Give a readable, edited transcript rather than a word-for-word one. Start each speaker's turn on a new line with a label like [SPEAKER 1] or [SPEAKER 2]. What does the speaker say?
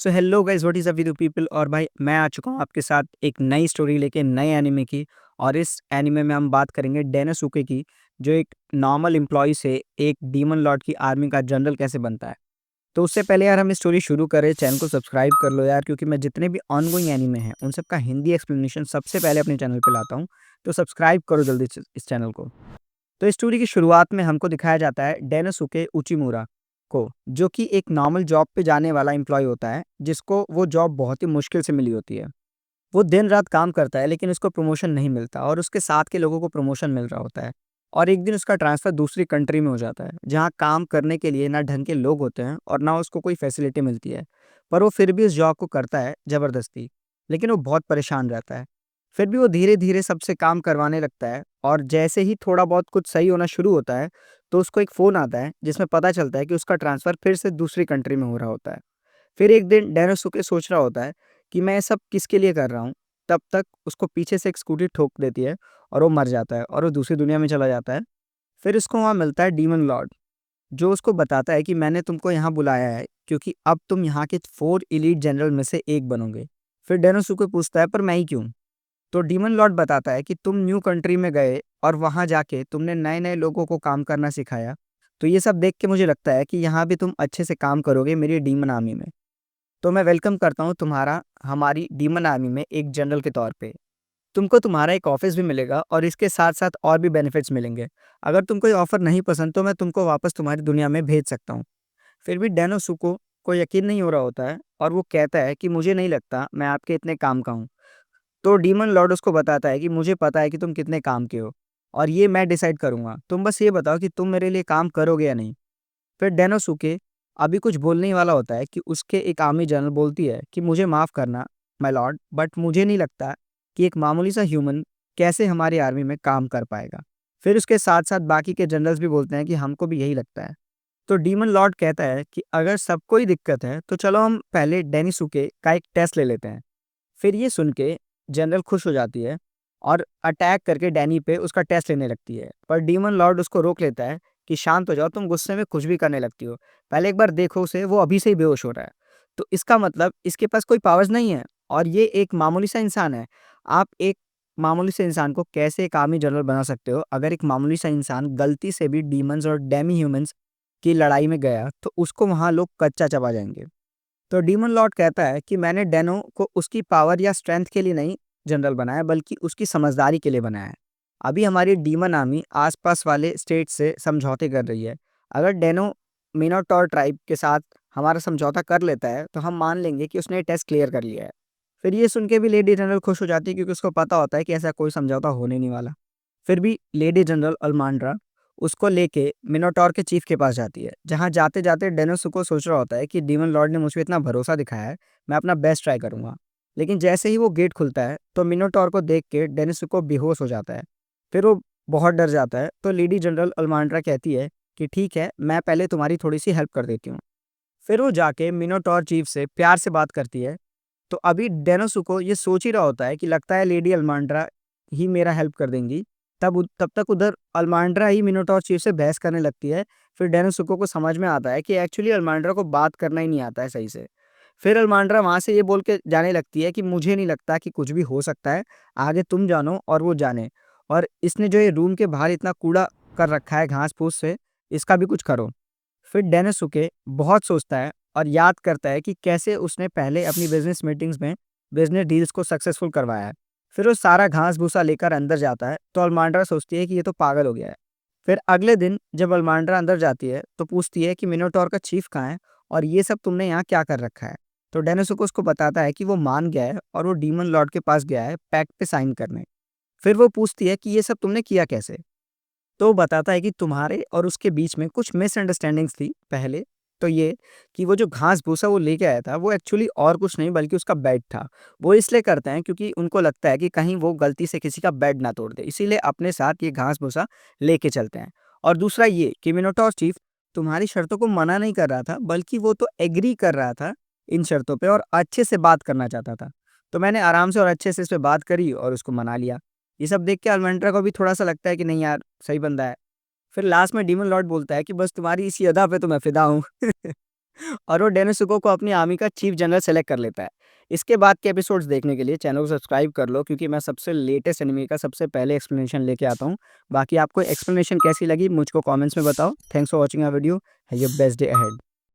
[SPEAKER 1] So hello guys, what is up with you people. और भाई मैं आ चुका हूँ आपके साथ एक नई स्टोरी लेके नए एनिमे की। और इस एनिमे में हम बात करेंगे डेनोसुके की, जो एक नॉर्मल एम्प्लॉय से एक डीमन लॉर्ड की आर्मी का जनरल कैसे बनता है। तो उससे पहले यार हम स्टोरी शुरू करें, चैनल को सब्सक्राइब कर लो यार, क्योंकि मैं जितने भी ऑनगोइंग एनिमे हैं उन सब का हिंदी एक्सप्लेनेशन सबसे पहले अपने चैनल पे लाता हूँ। तो सब्सक्राइब करो जल्दी से इस चैनल को। तो इस स्टोरी की शुरुआत में हमको दिखाया जाता है डेनोसुके उचिमुरा को, जो कि एक नॉर्मल जॉब पे जाने वाला एम्प्लॉय होता है, जिसको वो जॉब बहुत ही मुश्किल से मिली होती है। वो दिन रात काम करता है लेकिन उसको प्रमोशन नहीं मिलता, और उसके साथ के लोगों को प्रमोशन मिल रहा होता है। और एक दिन उसका ट्रांसफ़र दूसरी कंट्री में हो जाता है, जहाँ काम करने के लिए ना ढंग के लोग होते हैं और ना उसको कोई फैसिलिटी मिलती है। पर वो फिर भी इस जॉब को करता है ज़बरदस्ती, लेकिन वो बहुत परेशान रहता है। फिर भी वो धीरे-धीरे सबसे काम करवाने लगता है, और जैसे ही थोड़ा बहुत कुछ सही होना शुरू होता है, तो उसको एक फ़ोन आता है जिसमें पता चलता है कि उसका ट्रांसफ़र फिर से दूसरी कंट्री में हो रहा होता है। फिर एक दिन डेनोसुके सोच रहा होता है कि मैं ये सब किसके लिए कर रहा हूँ। तब तक उसको पीछे से एक स्कूटी ठोक देती है और वो मर जाता है और वो दूसरी दुनिया में चला जाता है। फिर उसको वहाँ मिलता है डीमन लॉर्ड, जो उसको बताता है कि मैंने तुमको यहाँ बुलाया है क्योंकि अब तुम यहाँ के 4 एलीट जनरल में से एक बनोगे। फिर डेनोसुके पूछता है, पर मैं ही क्यों? तो डीमन लॉर्ड बताता है कि तुम न्यू कंट्री में गए और वहाँ जाके तुमने नए-नए लोगों को काम करना सिखाया। तो ये सब देख के मुझे लगता है कि यहाँ भी तुम अच्छे से काम करोगे मेरी डीमन आर्मी में। तो मैं वेलकम करता हूँ तुम्हारा हमारी डीमन आर्मी में एक जनरल के तौर पे। तुमको तुम्हारा एक ऑफ़िस भी मिलेगा और इसके साथ-साथ और भी बेनिफिट्स मिलेंगे। अगर तुमको ये ऑफ़र नहीं पसंद तो मैं तुमको वापस तुम्हारी दुनिया में भेज सकता हूँ। फिर भी डेनोसुको को यकीन नहीं हो रहा होता है, और वो कहता है कि मुझे नहीं लगता मैं आपके इतने काम का हूँ। तो डीमन लॉर्ड उसको बताता है कि मुझे पता है कि तुम कितने काम के हो, और ये मैं डिसाइड करूँगा। तुम बस ये बताओ कि तुम मेरे लिए काम करोगे या नहीं? फिर डेनोसुके अभी कुछ बोलने ही वाला होता है कि उसके एक आर्मी जनरल बोलती है कि मुझे माफ़ करना माय लॉर्ड, बट मुझे नहीं लगता कि एक मामूली सा ह्यूमन कैसे हमारी आर्मी में काम कर पाएगा। फिर उसके साथ-साथ बाकी के जनरल्स भी बोलते हैं कि हमको भी यही लगता है। तो डीमन लॉर्ड कहता है कि अगर सबको ही दिक्कत है तो चलो हम पहले डेनिसुके का एक टेस्ट ले लेते हैं। फिर ये सुन के जनरल खुश हो जाती है और अटैक करके डैनी पे उसका टेस्ट लेने लगती है। पर डीमन लॉर्ड उसको रोक लेता है कि शांत हो जाओ, तुम गुस्से में कुछ भी करने लगती हो। पहले एक बार देखो उसे, वो अभी से ही बेहोश हो रहा है। तो इसका मतलब इसके पास कोई पावर्स नहीं है, और ये एक मामूली सा इंसान है। आप एक मामूली से इंसान को कैसे एक आर्मी जनरल बना सकते हो? अगर एक मामूली सा इंसान गलती से भी डीमंस और डेमी ह्यूमंस की लड़ाई में गया तो उसको वहाँ लोग कच्चा चबा जाएँगे। तो डीमन लॉर्ड कहता है कि मैंने डेनो को उसकी पावर या स्ट्रेंथ के लिए नहीं जनरल बनाया, बल्कि उसकी समझदारी के लिए बनाया है। अभी हमारी डीमन आर्मी आसपास वाले स्टेट से समझौते कर रही है। अगर डेनो मिनोटॉर ट्राइब के साथ हमारा समझौता कर लेता है तो हम मान लेंगे कि उसने टेस्ट क्लियर कर लिया है। फिर ये सुन के भी लेडी जनरल खुश हो जाती है, क्योंकि उसको पता होता है कि ऐसा कोई समझौता होने नहीं वाला। फिर भी लेडी जनरल अल्मांड्रा उसको लेके मिनोटॉर के चीफ के पास जाती है, जहाँ जाते-जाते डेनोसुको सोच रहा होता है कि डीमन लॉर्ड ने मुझ पे इतना भरोसा दिखाया है, मैं अपना बेस्ट ट्राई करूँगा। लेकिन जैसे ही वो गेट खुलता है, तो मिनोटॉर को देख के डेनिसुको बेहोश हो जाता है। फिर वो बहुत डर जाता है, तो लेडी जनरल अल्मांड्रा कहती है कि ठीक है, मैं पहले तुम्हारी थोड़ी-सी हेल्प कर देती हूँ। फिर वो जाके मिनोटॉर चीफ से प्यार से बात करती है। तो अभी डेनोसुको ये सोच ही रहा होता है कि लगता है लेडी अल्मांड्रा ही मेरा हेल्प कर देंगी। तब तक उधर अल्मांड्रा ही मिनोटॉर चीफ से बहस करने लगती है। फिर डेनोसुको को समझ में आता है कि एक्चुअली अल्मांड्रा को बात करना ही नहीं आता है सही से। फिर अल्मांड्रा वहाँ से ये बोल के जाने लगती है कि मुझे नहीं लगता कि कुछ भी हो सकता है, आगे तुम जानो और वो जाने। और इसने जो ये रूम के बाहर इतना कूड़ा कर रखा है घास-फूस से, इसका भी कुछ करो। फिर डेनिसुके बहुत सोचता है और याद करता है कि कैसे उसने पहले अपनी बिज़नेस मीटिंग्स में बिज़नेस डील्स को सक्सेसफुल करवाया है। फिर वो सारा घास-भूसा लेकर अंदर जाता है, तो अल्मांड्रा सोचती है कि ये तो पागल हो गया है। फिर अगले दिन जब अल्मांड्रा अंदर जाती है, तो पूछती है कि मिनोटॉर का चीफ कहाँ है और ये सब तुमने यहाँ क्या कर रखा है? तो डेनिसुके उसको बताता है कि वो मान गया है और वो डीमन लॉर्ड के पास गया है पैक्ट पे साइन करने। फिर वो पूछती है कि ये सब तुमने किया कैसे? तो वो बताता है कि तुम्हारे और उसके बीच में कुछ मिसअंडरस्टैंडिंग्स थी पहले। तो ये कि वो जो घास-भूसा वो लेके आया था, वो एक्चुअली और कुछ नहीं बल्कि उसका बेड था। वो इसलिए करते हैं क्योंकि उनको लगता है कि कहीं वो गलती से किसी का बेड ना तोड़ दे, इसीलिए अपने साथ ये घास-भूसा लेके चलते हैं। और दूसरा ये कि मिनोटॉर चीफ तुम्हारी शर्तों को मना नहीं कर रहा था, बल्कि वो तो एग्री कर रहा था इन शर्तों पे और अच्छे से बात करना चाहता था। तो मैंने आराम से और अच्छे से इस पे बात करी और उसको मना लिया। ये सब देख के अल्मेंड्रा को भी थोड़ा-सा लगता है कि नहीं यार, सही बंदा है। फिर लास्ट में डीमन लॉर्ड बोलता है कि बस तुम्हारी इसी अदा पे तो मैं फ़िदा हूँ। और वो डेनोसुको को अपनी आर्मी का चीफ जनरल सेलेक्ट कर लेता है। इसके बाद के एपिसोड्स देखने के लिए चैनल को सब्सक्राइब कर लो, क्योंकि मैं सबसे लेटेस्ट एनिमे का सबसे पहले एक्सप्लेनेशन लेके आता हूँ। बाकी आपको एक्सप्लेनेशन कैसी लगी मुझको कमेंट्स में बताओ। Thanks for watching our video. Have your best day ahead.